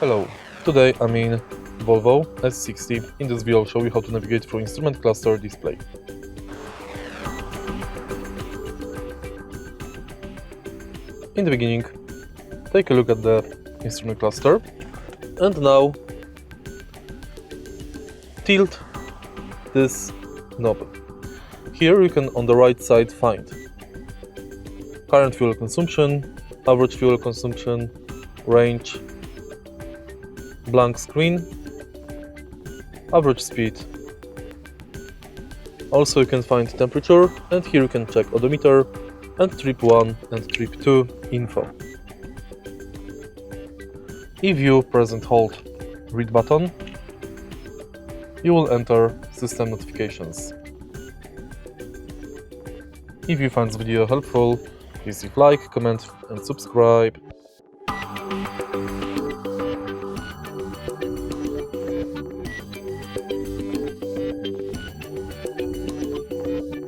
Hello, today I'm in Volvo S60. In this video I'll show you how to navigate through instrument cluster display. In the beginning, take a look at the instrument cluster and now tilt this knob. Here you can on the right side find current fuel consumption, average fuel consumption, range, blank screen, average speed. Also you can find temperature, and here you can check odometer and trip 1 and trip 2 info. If you press and hold read button, you will enter system notifications. If you find this video helpful, please leave like, comment and subscribe.